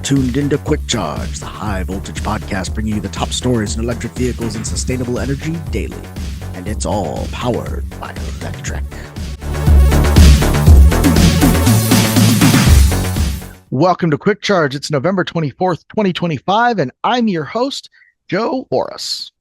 tuned into Quick Charge, the high voltage podcast bringing you the top stories in electric vehicles and sustainable energy daily. And it's all powered by Electrek. Welcome to Quick Charge. It's November 24th, 2025, and I'm your host, Joe Annotti.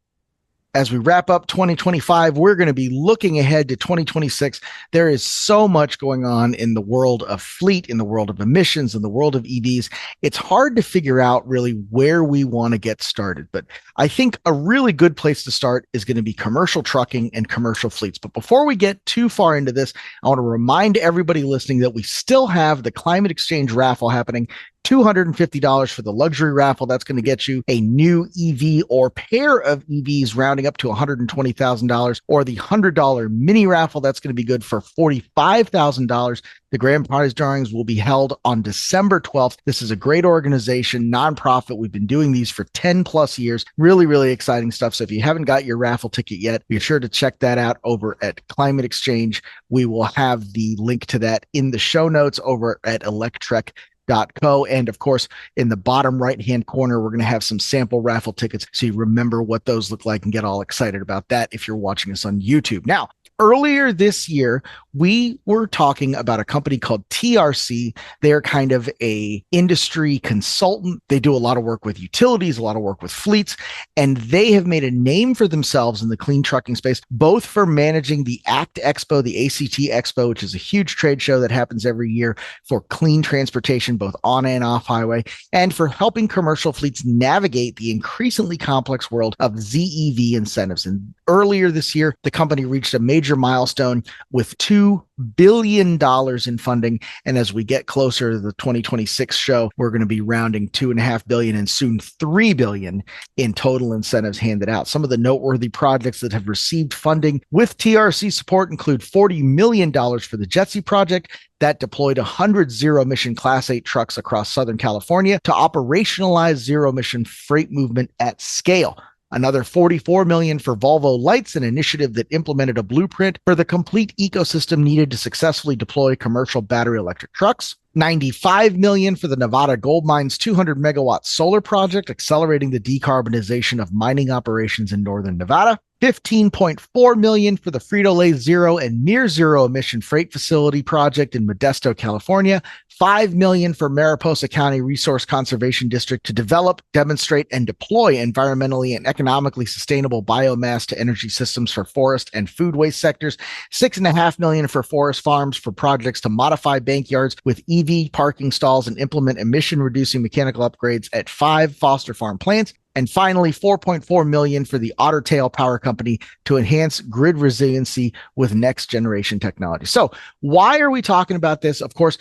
As we wrap up 2025, we're going to be looking ahead to 2026. There is so much going on in the world of fleet, in the world of emissions, in the world of EVs. It's hard to figure out really where we want to get started. But I think a really good place to start is going to be commercial trucking and commercial fleets. But before we get too far into this, I want to remind everybody listening that we still have the Climate Exchange raffle happening. $250 for the luxury raffle. That's going to get you a new EV or pair of EVs rounding up to $120,000, or the $100 mini raffle. That's going to be good for $45,000. The grand prize drawings will be held on December 12th. This is a great organization, nonprofit. We've been doing these for 10 plus years. Really, really exciting stuff. So if you haven't got your raffle ticket yet, be sure to check that out over at Climate Exchange. We will have the link to that in the show notes over at Electrek.co. And of course, in the bottom right-hand corner, we're going to have some sample raffle tickets so you remember what those look like and get all excited about that if you're watching us on YouTube. Now, earlier this year, we were talking about a company called TRC. They're kind of a industry consultant. They do a lot of work with utilities, a lot of work with fleets, and they have made a name for themselves in the clean trucking space, both for managing the ACT Expo, the ACT Expo, which is a huge trade show that happens every year for clean transportation, both on and off highway, and for helping commercial fleets navigate the increasingly complex world of ZEV incentives. And earlier this year, the company reached a major milestone with $2 billion in funding. And as we get closer to the 2026 show, we're going to be rounding $2.5 billion and soon $3 billion in total incentives handed out. Some of the noteworthy projects that have received funding with TRC support include $40 million for the JETSI project that deployed 100 zero-emission Class 8 trucks across Southern California to operationalize zero-emission freight movement at scale. Another $44 million for Volvo Lights, an initiative that implemented a blueprint for the complete ecosystem needed to successfully deploy commercial battery electric trucks. $95 million for the Nevada Gold Mine's 200 megawatt solar project, accelerating the decarbonization of mining operations in northern Nevada. $15.4 million for the Frito-Lay zero and near zero emission freight facility project in Modesto, California. $5 million for Mariposa County Resource Conservation District to develop, demonstrate, and deploy environmentally and economically sustainable biomass to energy systems for forest and food waste sectors. $6.5 million for Forest Farms for projects to modify bankyards with EV parking stalls and implement emission-reducing mechanical upgrades at 5 Foster Farm plants. And finally, $4.4 million for the Otter Tail Power Company to enhance grid resiliency with next generation technology. So why are we talking about this? Of course,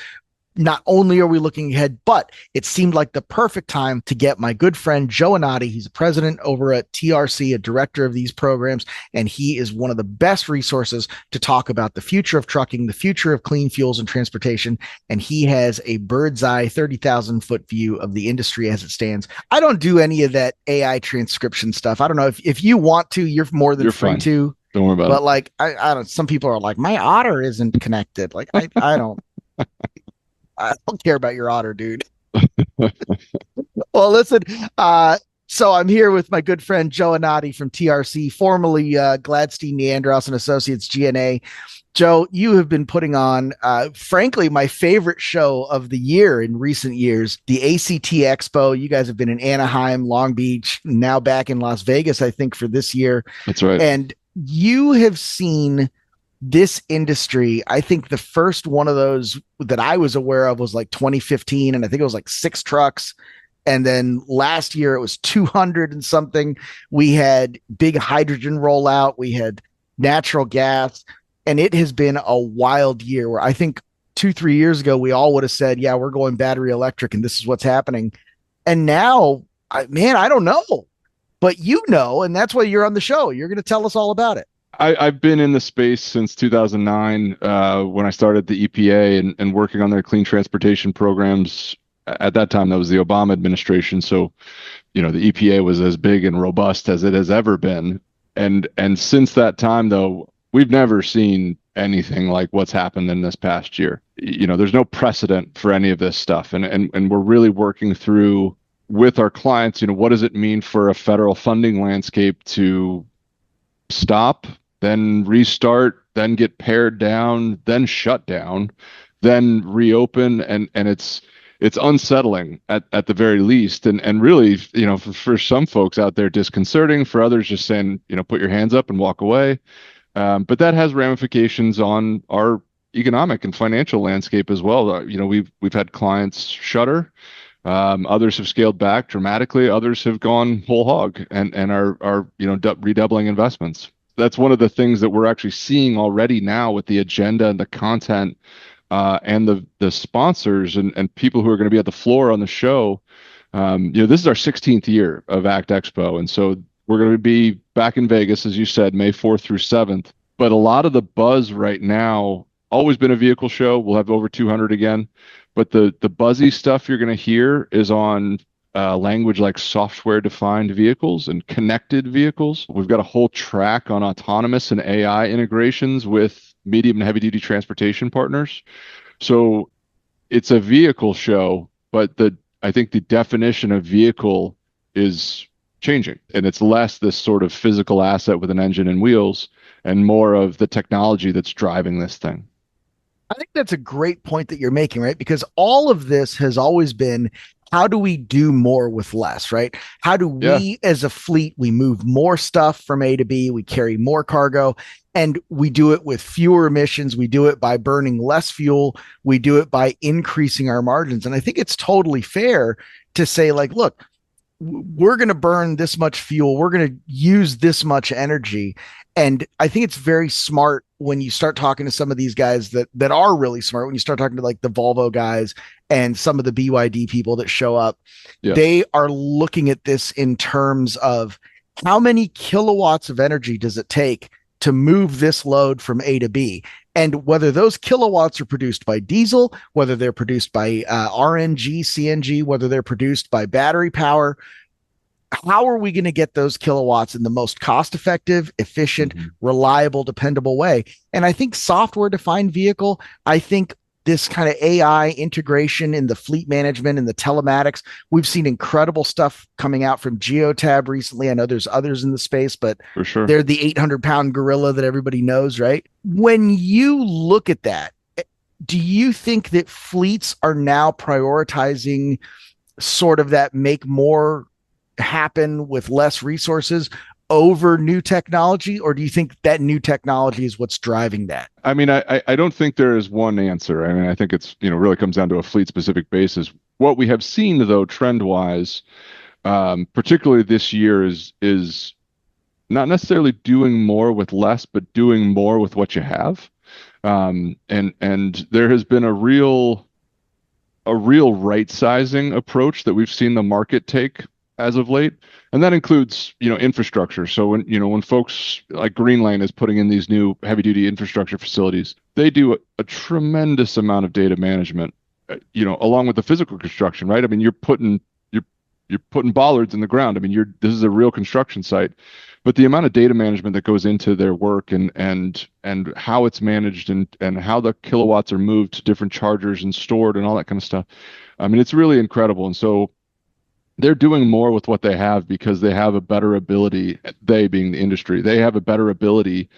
not only are we looking ahead, but it seemed like the perfect time to get my good friend Joe Annotti. He's a president over at TRC, a director of these programs, and he is one of the best resources to talk about the future of trucking, the future of clean fuels and transportation. And he has a bird's eye, 30,000 foot view of the industry as it stands. I don't do any of that AI transcription stuff. I don't know if you want to, you're more than free to. Don't worry about it. But like, I don't, some people are like, my Otter isn't connected. Like, I don't. I don't care about your Otter, dude. Well, listen, so I'm here with my good friend Joe Annotti from TRC, formerly Gladstein Neandros and Associates GNA. Joe, you have been putting on, frankly, my favorite show of the year in recent years, the ACT Expo. You guys have been in Anaheim, Long Beach, now back in Las Vegas, I think, for this year. That's right. And you have seen this industry. I think the first one of those that I was aware of was like 2015, and I think it was like 6 trucks. And then last year it was 200 and something. We had big hydrogen rollout. We had natural gas, and it has been a wild year where I think 2-3 years ago, we all would have said, yeah, we're going battery electric and this is what's happening. And now, I don't know, but you know, and that's why you're on the show. You're going to tell us all about it. I've been in the space since 2009 when I started the EPA and working on their clean transportation programs. At that time, that was the Obama administration. So, the EPA was as big and robust as it has ever been. And since that time, though, we've never seen anything like what's happened in this past year. There's no precedent for any of this stuff. And we're really working through with our clients, what does it mean for a federal funding landscape to stop, then restart, then get pared down, then shut down, then reopen, and it's unsettling at the very least, and really, for some folks out there, disconcerting. For others, just saying, put your hands up and walk away. But that has ramifications on our economic and financial landscape as well. We've had clients shutter. Others have scaled back dramatically. Others have gone whole hog and are redoubling investments. That's one of the things that we're actually seeing already now with the agenda and the content, and the sponsors and people who are going to be at the floor on the show. This is our 16th year of ACT Expo, and so we're going to be back in Vegas, as you said, May 4th through 7th. But a lot of the buzz right now, always been a vehicle show. We'll have over 200 again. But the buzzy stuff you're going to hear is on language like software-defined vehicles and connected vehicles. We've got a whole track on autonomous and AI integrations with medium and heavy-duty transportation partners. So it's a vehicle show, but I think the definition of vehicle is changing, and it's less this sort of physical asset with an engine and wheels and more of the technology that's driving this thing. I think that's a great point that you're making, right? Because all of this has always been, how do we do more with less, right? How do we, as a fleet, we move more stuff from A to B, we carry more cargo, and we do it with fewer emissions. We do it by burning less fuel. We do it by increasing our margins. And I think it's totally fair to say, like, look, we're going to burn this much fuel. We're going to use this much energy. And I think it's very smart when you start talking to some of these guys that are really smart, when you start talking to like the Volvo guys and some of the BYD people that show up, they are looking at this in terms of how many kilowatts of energy does it take to move this load from A to B? And whether those kilowatts are produced by diesel, whether they're produced by RNG, CNG, whether they're produced by battery power, how are we going to get those kilowatts in the most cost-effective, efficient, reliable, dependable way? And I think software-defined vehicle, I think this kind of AI integration in the fleet management and the telematics, we've seen incredible stuff coming out from Geotab recently. I know there's others in the space, but for sure, they're the 800-pound gorilla that everybody knows, right? When you look at that, do you think that fleets are now prioritizing sort of that make more happen with less resources over new technology, or do you think that new technology is what's driving that? I mean, I don't think there is one answer. I mean, I think it's, really comes down to a fleet specific basis. What we have seen though, trend wise, particularly this year is not necessarily doing more with less, but doing more with what you have. And there has been a real right sizing approach that we've seen the market take as of late, and that includes infrastructure. So when folks like Greenlane is putting in these new heavy duty infrastructure facilities, they do a tremendous amount of data management, along with the physical construction, right? I mean, you're putting bollards in the ground. I mean, this is a real construction site, but the amount of data management that goes into their work and how it's managed and how the kilowatts are moved to different chargers and stored and all that kind of stuff, I mean, it's really incredible. And so they're doing more with what they have because they have a better ability, they being the industry, they have a better ability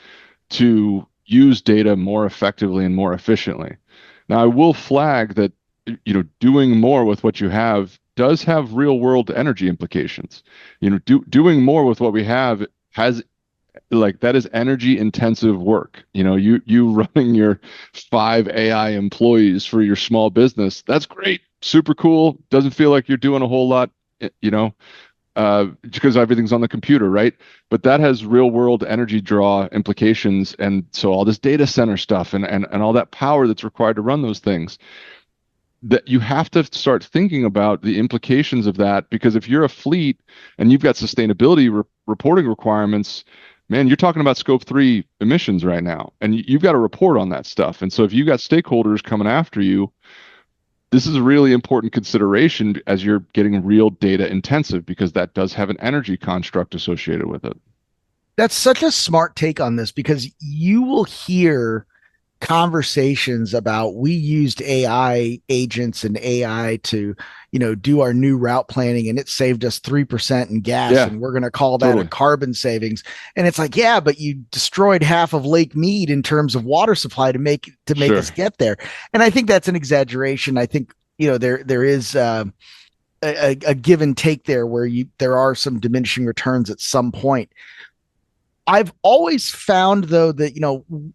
to use data more effectively and more efficiently. Now, I will flag that, doing more with what you have does have real world energy implications. Doing more with what we have has, like, that is energy intensive work. You running your 5 AI employees for your small business, that's great, super cool. Doesn't feel like you're doing a whole lot, because everything's on the computer, right? But that has real world energy draw implications. And so all this data center stuff and all that power that's required to run those things, that you have to start thinking about the implications of that, because if you're a fleet and you've got sustainability reporting requirements, man, you're talking about scope 3 emissions right now, and you've got to report on that stuff. And so if you've got stakeholders coming after you, this is a really important consideration as you're getting real data intensive, because that does have an energy construct associated with it. That's such a smart take on this, because you will hear conversations about we used AI agents and AI to, do our new route planning and it saved us 3% in gas Yeah, and we're going to call that a totally. carbon savings. And it's like, yeah, but you destroyed half of Lake Mead in terms of water supply to make Sure. us get there. And I think that's an exaggeration. I think, there is a give and take there where there are some diminishing returns at some point. I've always found though that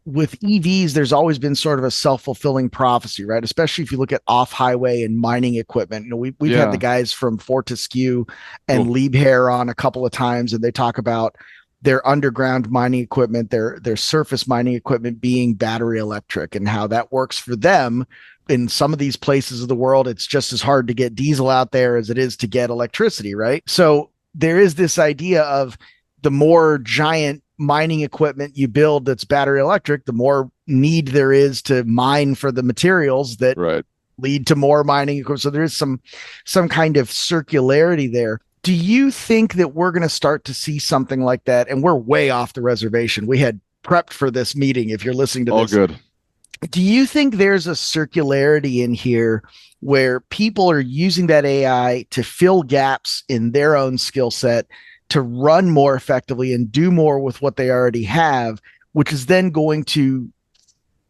with EVs there's always been sort of a self-fulfilling prophecy, right? Especially if you look at off-highway and mining equipment. We've had the Yeah. guys from Fortescue and Cool. Liebherr on a couple of times, and they talk about their underground mining equipment, their surface mining equipment being battery electric, and how that works for them. In some of these places of the world, it's just as hard to get diesel out there as it is to get electricity, right? So there is this idea of the more giant mining equipment you build that's battery electric, the more need there is to mine for the materials that Right. lead to more mining equipment. So there is some kind of circularity there. Do you think that we're going to start to see something like that? And we're way off the reservation. We had prepped for this meeting. If you're listening to All this, good. do you think there's a circularity in here where people are using that AI to fill gaps in their own skill set, to run more effectively and do more with what they already have, which is then going to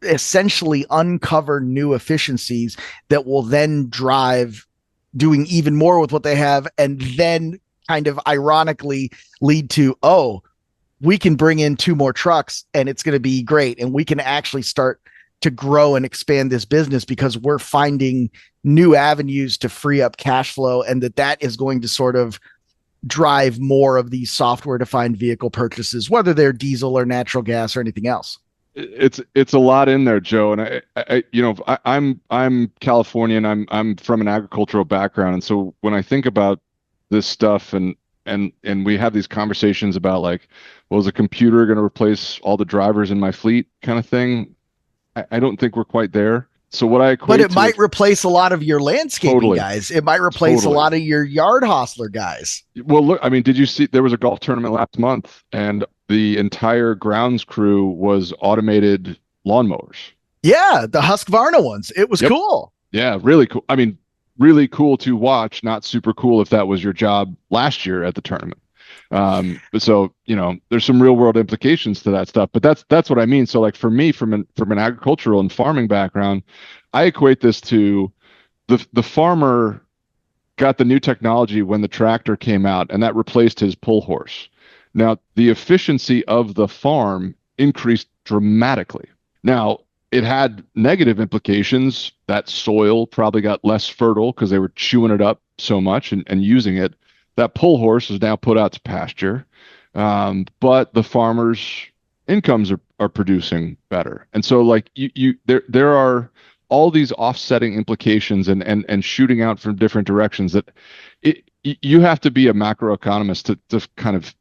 essentially uncover new efficiencies that will then drive doing even more with what they have, and then kind of ironically lead to, oh, we can bring in two more trucks and it's going to be great. And we can actually start to grow and expand this business because we're finding new avenues to free up cash flow, and that is going to sort of drive more of these software defined vehicle purchases, whether they're diesel or natural gas or anything else. It's a lot in there, Joe. And I'm Californian. I'm from an agricultural background, and so when I think about this stuff and we have these conversations about like, well, is a computer going to replace all the drivers in my fleet kind of thing? I don't think we're quite there. So what I equate But it to might replace a lot of your landscaping totally, guys. It might replace a totally. lot of your yard hostler guys. Well, look, I mean, did you see there was a golf tournament last month and the entire grounds crew was automated lawnmowers? Yeah, the Husqvarna ones. It was Yep. cool. Yeah, really cool. I mean, really cool to watch, not super cool if that was your job last year at the tournament. But so, there's some real world implications to that stuff, but that's what I mean. So like for me, from an agricultural and farming background, I equate this to the farmer got the new technology when the tractor came out and that replaced his pull horse. Now, the efficiency of the farm increased dramatically. Now, it had negative implications. That soil probably got less fertile because they were chewing it up so much and using it. That pull horse is now put out to pasture. But the farmers' incomes are producing better. And so like there are all these offsetting implications and shooting out from different directions that you have to be a macroeconomist to kind of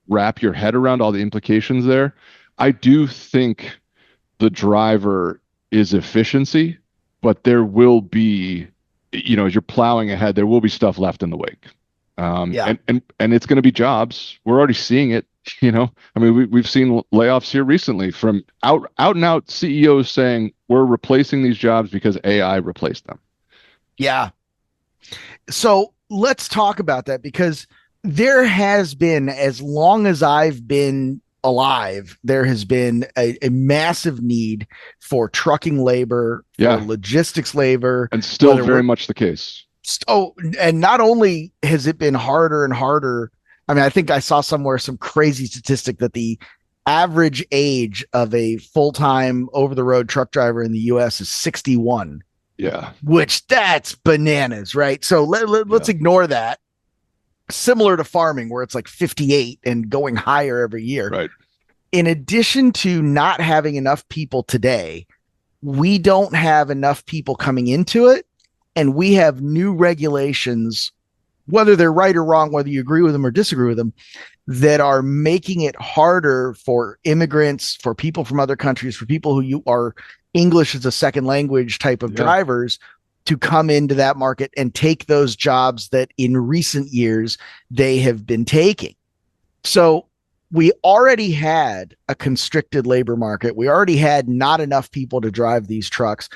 wrap your head around all the implications there. I do think the driver is efficiency, but there will be, as you're plowing ahead, there will be stuff left in the wake. Yeah. And it's going to be jobs. We're already seeing it. I mean, we've seen layoffs here recently from out and out CEOs saying we're replacing these jobs because AI replaced them. Yeah. So let's talk about that, because there has been, as long as I've been alive, there has been a massive need for trucking labor, for Yeah. logistics labor, And still whether very we're much the case. oh, and not only has it been harder and harder. I mean, I think I saw somewhere some crazy statistic that the average age of a full-time over-the-road truck driver in the US is 61, Yeah. which that's bananas, right? So let's Yeah. ignore that. Similar to farming, where it's like 58 and going higher every year. Right. In addition to not having enough people today, we don't have enough people coming into it. And we have new regulations, whether they're right or wrong, whether you agree with them or disagree with them, that are making it harder for immigrants, for people from other countries, for people who are English as a second language type of drivers to come into that market and take those jobs that in recent years they have been taking. So we already had a constricted labor market. We already had not enough people to drive these trucks.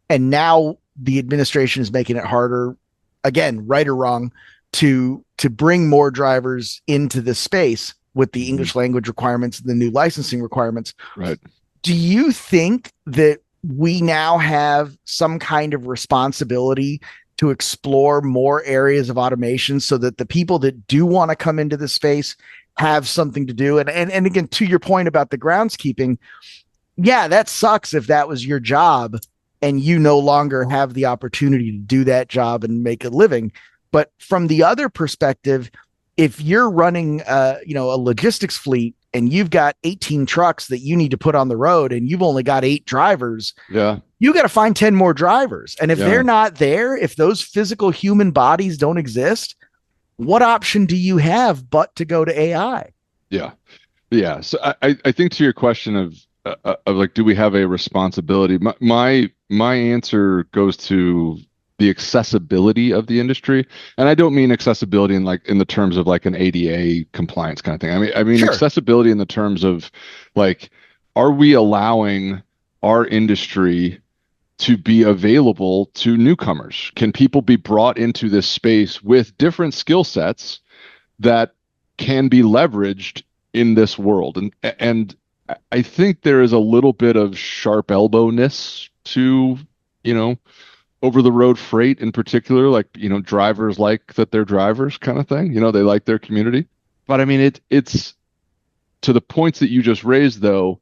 And now the administration is making it harder, again, right or wrong, to bring more drivers into this space with the English language requirements, the new licensing requirements. Right. Do you think that we now have some kind of responsibility to explore more areas of automation so that the people that do want to come into this space have something to do? And again, to your point about the groundskeeping, yeah, that sucks if that was your job and you no longer have the opportunity to do that job and make a living. But from the other perspective, if you're running a logistics fleet and you've got 18 trucks that you need to put on the road and you've only got 8 drivers, you got to find 10 more drivers. And if they're not there, if those physical human bodies don't exist, what option do you have but to go to AI? Yeah. So I think to your question of like, do we have a responsibility? My answer goes to the accessibility of the industry, and I don't mean accessibility in the terms of like an ADA compliance kind of thing. I mean Sure. accessibility in the terms of like, are we allowing our industry to be available to newcomers? Can people be brought into this space with different skill sets that can be leveraged in this world? And I think there is a little bit of sharp elbowness to, over the road freight in particular, like, drivers like that they're drivers kind of thing. They like their community. But I mean, it's to the points that you just raised, though,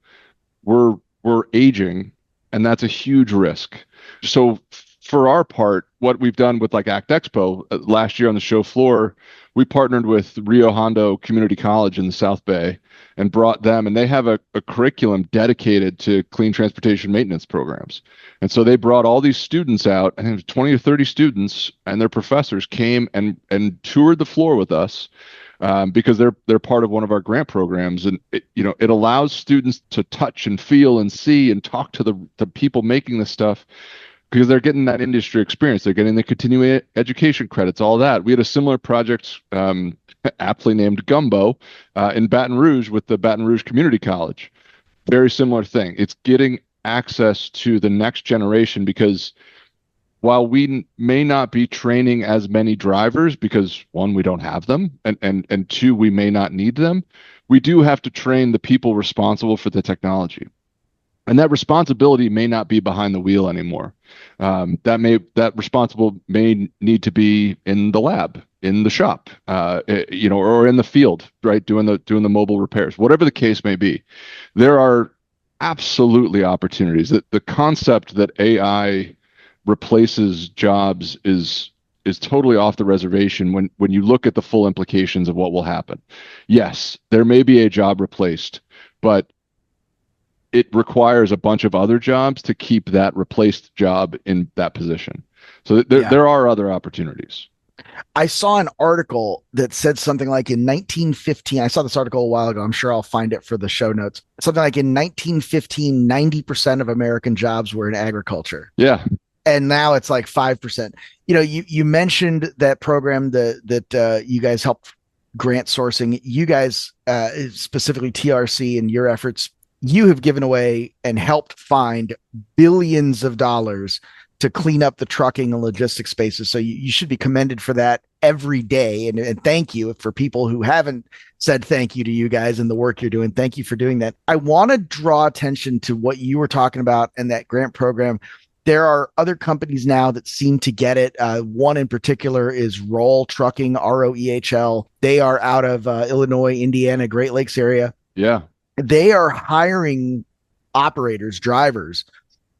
we're aging, and that's a huge risk. So for our part, what we've done with like ACT Expo last year on the show floor, we partnered with Rio Hondo Community College in the South Bay and brought them, and they have a curriculum dedicated to clean transportation maintenance programs. And so they brought all these students out, I think 20 or 30 students, and their professors came and toured the floor with us, because they're part of one of our grant programs. And it allows students to touch and feel and see and talk to the people making this stuff, because they're getting that industry experience. They're getting the continuing education credits, all that. We had a similar project, aptly named Gumbo, in Baton Rouge with the Baton Rouge Community College. Very similar thing. It's getting access to the next generation, because while we may not be training as many drivers, because one, we don't have them, and two, we may not need them, we do have to train the people responsible for the technology. And that responsibility may not be behind the wheel anymore. That responsible may need to be in the lab, in the shop, or in the field, right, doing the mobile repairs, whatever the case may be. There are absolutely opportunities. That the concept that AI replaces jobs is totally off the reservation when you look at the full implications of what will happen. Yes, there may be a job replaced, but it requires a bunch of other jobs to keep that replaced job in that position. So there are other opportunities. I saw an article that said something like in 1915, I saw this article a while ago. I'm sure I'll find it for the show notes. Something like in 1915, 90% of American jobs were in agriculture. Yeah. And now it's like 5%. You mentioned that program that you guys helped grant sourcing. You guys, specifically TRC and your efforts, you have given away and helped find billions of dollars to clean up the trucking and logistics spaces. So you should be commended for that every day. And thank you for people who haven't said thank you to you guys and the work you're doing. Thank you for doing that. I want to draw attention to what you were talking about in that grant program. There are other companies now that seem to get it. One in particular is Roll Trucking, ROEHL. They are out of Illinois, Indiana, Great Lakes area. Yeah. They are hiring operators, drivers.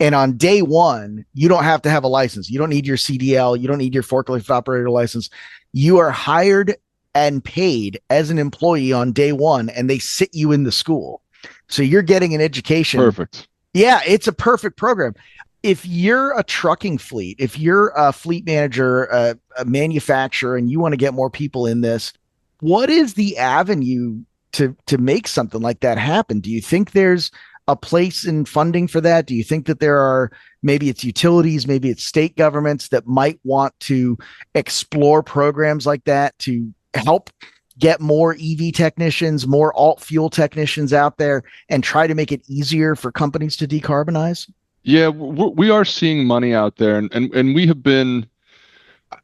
And on day one, you don't have to have a license. You don't need your CDL. You don't need your forklift operator license. You are hired and paid as an employee on day one, and they sit you in the school. So you're getting an education. Perfect. Yeah, it's a perfect program. If you're a trucking fleet, if you're a fleet manager, a manufacturer, and you want to get more people in this, what is the avenue to make something like that happen? Do you think there's a place in funding for that? Do you think that there are, maybe it's utilities, maybe it's state governments that might want to explore programs like that to help get more EV technicians, more alt fuel technicians out there, and try to make it easier for companies to decarbonize? Yeah, we are seeing money out there, and we have been.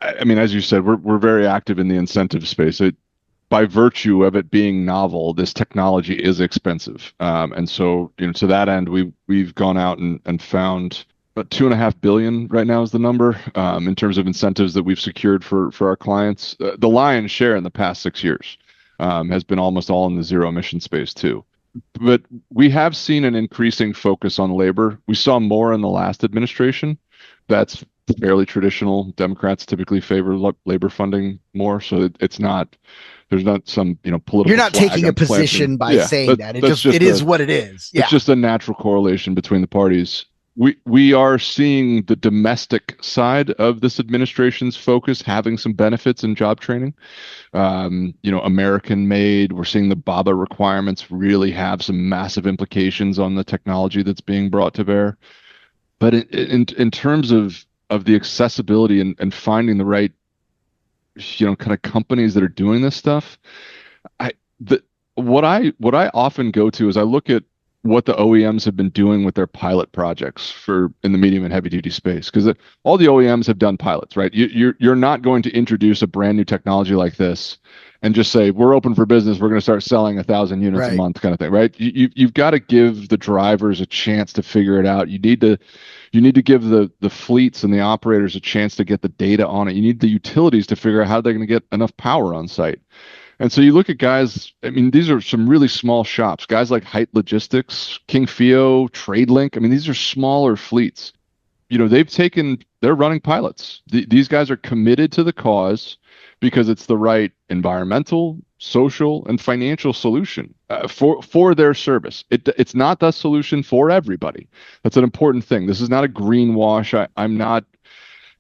I mean, as you said, we're very active in the incentive space. By virtue of it being novel, this technology is expensive, and so to that end, we've gone out and found about 2.5 billion right now is the number in terms of incentives that we've secured for our clients. The lion's share in the past 6 years has been almost all in the zero emission space too. But we have seen an increasing focus on labor. We saw more in the last administration. That's fairly traditional. Democrats typically favor labor funding more, so it's not. There's not some political. You're not flag taking a I'm planting. position by Yeah, saying that. It that's is what it is. Yeah. It's just a natural correlation between the parties. We are seeing the domestic side of this administration's focus having some benefits in job training. American made. We're seeing the BABA requirements really have some massive implications on the technology that's being brought to bear. But in terms of the accessibility and finding the right kind of companies that are doing this stuff, what I often go to is I look at what the OEMs have been doing with their pilot projects in the medium and heavy duty space, because all the OEMs have done pilots, right? You're not going to introduce a brand new technology like this and just say we're open for business, we're going to start selling 1,000 units a month, kind of thing, right? You've got to give the drivers a chance to figure it out. You need to give the fleets and the operators a chance to get the data on it. You need the utilities to figure out how they're going to get enough power on site. And so you look at guys, I mean, these are some really small shops, guys like Height Logistics, King Fio, TradeLink. I mean, these are smaller fleets. They're running pilots. These guys are committed to the cause because it's the right environmental, social, and financial solution for their service. It's not the solution for everybody. That's an important thing. This is not a greenwash. I'm not,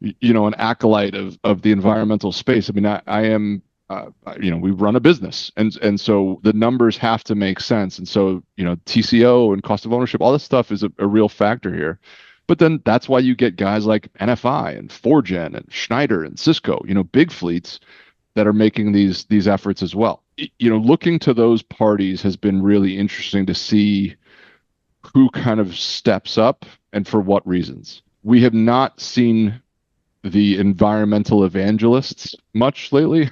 an acolyte of the environmental space. I mean, I am. We run a business, and so the numbers have to make sense. And so, TCO and cost of ownership, all this stuff is a real factor here. But then that's why you get guys like NFI and 4Gen and Schneider and Cisco, big fleets that are making these efforts as well. Looking to those parties has been really interesting to see who kind of steps up and for what reasons. We have not seen the environmental evangelists much lately,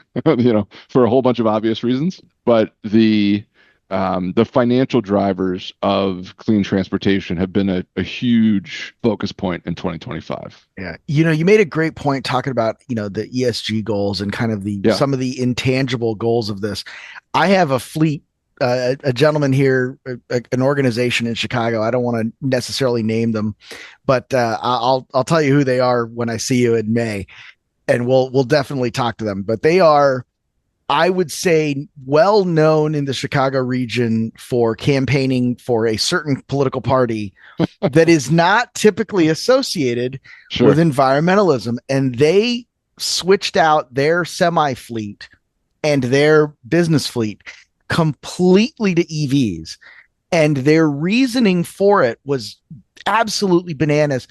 for a whole bunch of obvious reasons. But the financial drivers of clean transportation have been a huge focus point in 2025. Yeah. You made a great point talking about, the ESG goals and kind of some of the intangible goals of this. I have a fleet, a gentleman here, an organization in Chicago. I don't want to necessarily name them, but I'll tell you who they are when I see you in May, and we'll definitely talk to them. But they are, I would say, well known in the Chicago region for campaigning for a certain political party that is not typically associated with environmentalism, and they switched out their semi fleet and their business fleet completely to EVs, and their reasoning for it was absolutely bananas.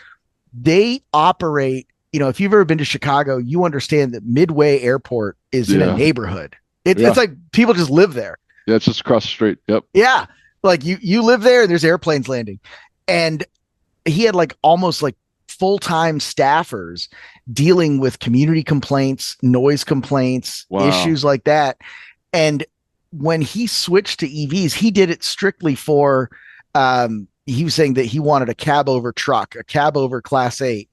They operate, if you've ever been to Chicago, you understand that Midway Airport is in a neighborhood. It's like people just live there. Yeah, it's just across the street. Yep. Yeah, like you live there and there's airplanes landing. And he had almost full-time staffers dealing with community complaints, noise complaints, issues like that. And when he switched to EVs, he did it strictly for, he was saying that he wanted a cab over truck, a cab over Class 8.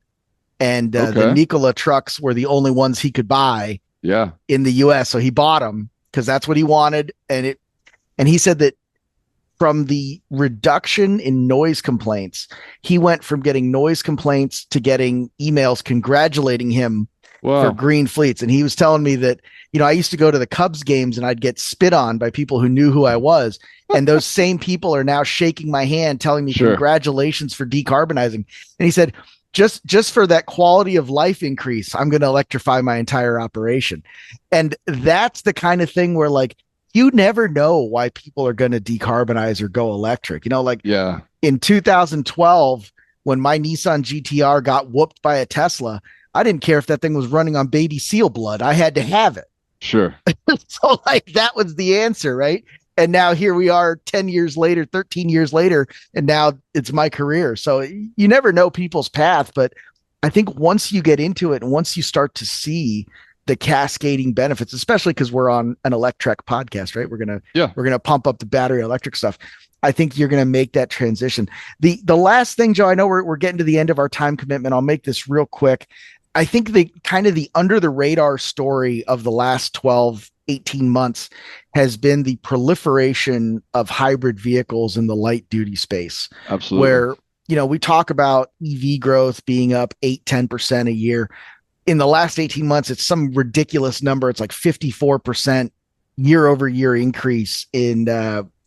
And the Nikola trucks were the only ones he could buy in the US. So he bought them because that's what he wanted. And he said that from the reduction in noise complaints, he went from getting noise complaints to getting emails congratulating him for green fleets. And he was telling me that, I used to go to the Cubs games and I'd get spit on by people who knew who I was. And those same people are now shaking my hand, telling me congratulations for decarbonizing. And he said, just for that quality of life increase, I'm going to electrify my entire operation. And that's the kind of thing where you never know why people are going to decarbonize or go electric. In 2012, when my Nissan GTR got whooped by a Tesla, I didn't care if that thing was running on baby seal blood. I had to have it. Sure. So like that was the answer, right? And now here we are 10 years later, 13 years later, and now it's my career. So you never know people's path, but I think once you get into it and once you start to see the cascading benefits, especially because we're on an Electrek podcast, right? Yeah. We're gonna pump up the battery electric stuff. I think you're gonna make that transition. The last thing, Joe, I know we're getting to the end of our time commitment. I'll make this real quick. I think the kind of the under the radar story of the last 12, 18 months has been the proliferation of hybrid vehicles in the light duty space, Absolutely. where, we talk about EV growth being up 8-10% a year. In the last 18 months, it's some ridiculous number. It's like 54% year over year increase in,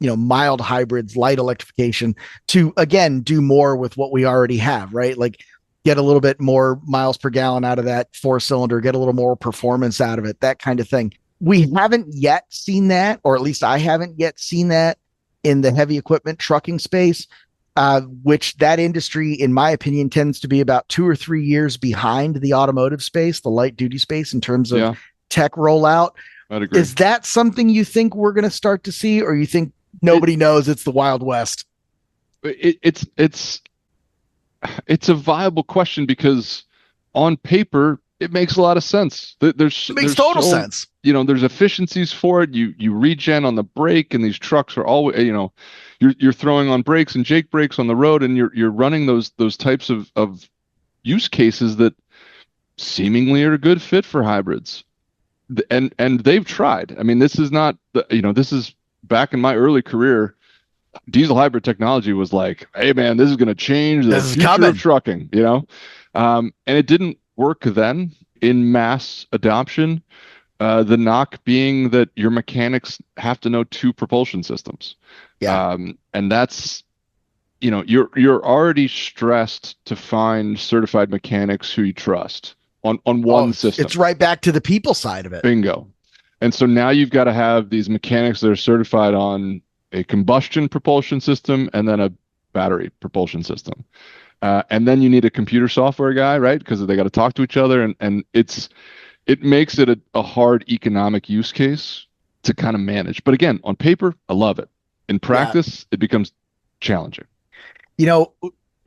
mild hybrids, light electrification to, again, do more with what we already have, right? Like get a little bit more miles per gallon out of that 4-cylinder, get a little more performance out of it, that kind of thing. We haven't yet seen that, or at least I haven't yet seen that in the heavy equipment trucking space, which that industry, in my opinion, tends to be about 2 or 3 years behind the automotive space, the light duty space in terms of tech rollout. I'd agree. Is that something you think we're going to start to see, or you think nobody knows it's the Wild West? It's a viable question because on paper it makes a lot of sense. It makes total sense. There's efficiencies for it. You regen on the brake, and these trucks are always, you're throwing on brakes and Jake brakes on the road, and you're running those types of use cases that seemingly are a good fit for hybrids. And they've tried. I mean, this is not this is back in my early career. Diesel hybrid technology was like, hey man, this is going to change the future of trucking, and it didn't work then in mass adoption. The knock being that your mechanics have to know 2 propulsion systems. Yeah. And that's, you're already stressed to find certified mechanics who you trust on one system. It's right back to the people side of it. Bingo. And so now you've got to have these mechanics that are certified on a combustion propulsion system and then a battery propulsion system. And then you need a computer software guy, right? Because they got to talk to each other. And it makes it a hard economic use case to kind of manage. But again, on paper, I love it. In practice, it becomes challenging.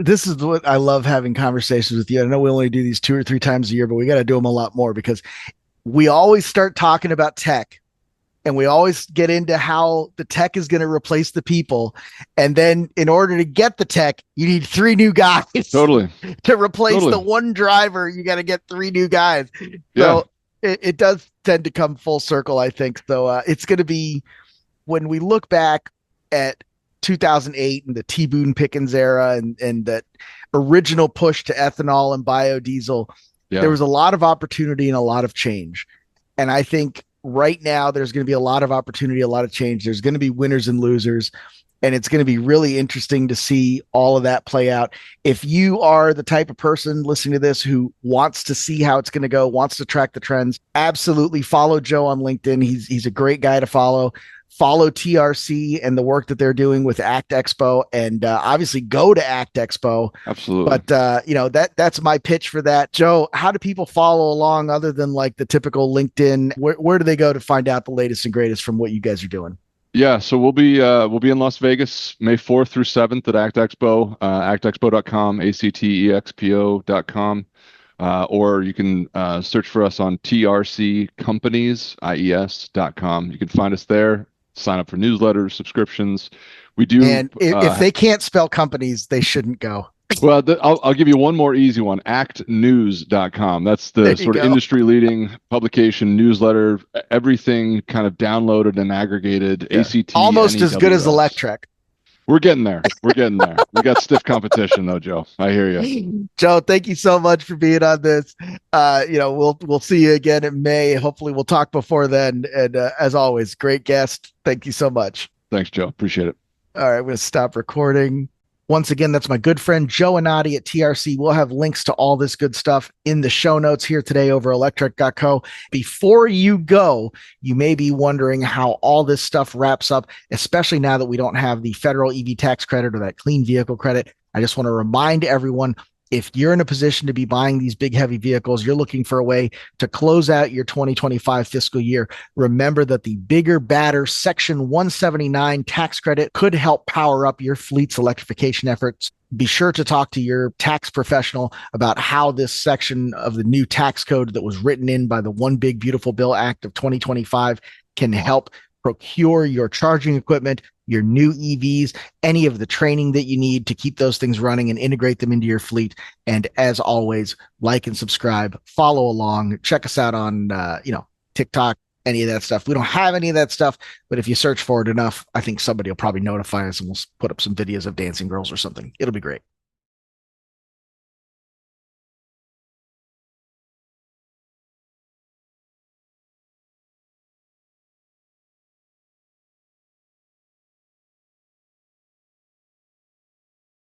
This is what I love having conversations with you. I know we only do these 2 or 3 times a year, but we got to do them a lot more because we always start talking about tech. And we always get into how the tech is going to replace the people. And then in order to get the tech, you need 3 new guys. Totally. To replace the one driver, you got to get 3 new guys. Yeah. So it does tend to come full circle, I think. So it's going to be, when we look back at 2008 and the T. Boone Pickens era and that original push to ethanol and biodiesel, there was a lot of opportunity and a lot of change. And I think right now there's going to be a lot of opportunity, a lot of change. There's going to be winners and losers, and it's going to be really interesting to see all of that play out. If you are the type of person listening to this who wants to see how it's going to go, wants to track the trends, absolutely follow Joe on LinkedIn. He's a great guy to follow. Follow TRC and the work that they're doing with ACT Expo, and obviously go to ACT Expo. Absolutely. But that's my pitch for that. Joe, how do people follow along other than like the typical LinkedIn? Where do they go to find out the latest and greatest from what you guys are doing? Yeah, so we'll be in Las Vegas May 4th through 7th at ACT Expo, actexpo.com, actexpo.com. Or you can search for us on trccompanies.com. You can find us there. Sign up for newsletters, subscriptions. We do. And if they can't spell companies, they shouldn't go. Well, I'll give you one more easy one. actnews.com. That's the sort of industry leading publication, newsletter, everything kind of downloaded and aggregated. Yeah. ACT. Almost as good as Electrek. We're getting there. We got stiff competition though, Joe. I hear you. Joe, thank you so much for being on this. We'll see you again in May. Hopefully we'll talk before then. And as always, great guest. Thank you so much. Thanks, Joe. Appreciate it. All right, I'm going to stop recording. Once again, that's my good friend Joe Annotti at TRC. We'll have links to all this good stuff in the show notes here today over electrek.co. Before you go, you may be wondering how all this stuff wraps up, especially now that we don't have the federal EV tax credit or that clean vehicle credit. I just want to remind everyone, if you're in a position to be buying these big, heavy vehicles, you're looking for a way to close out your 2025 fiscal year, remember that the bigger, badder Section 179 tax credit could help power up your fleet's electrification efforts. Be sure to talk to your tax professional about how this section of the new tax code that was written in by the One Big Beautiful Bill Act of 2025 can help procure your charging equipment, your new EVs, any of the training that you need to keep those things running and integrate them into your fleet. And as always, like and subscribe, follow along, check us out on, TikTok, any of that stuff. We don't have any of that stuff, but if you search for it enough, I think somebody will probably notify us and we'll put up some videos of dancing girls or something. It'll be great.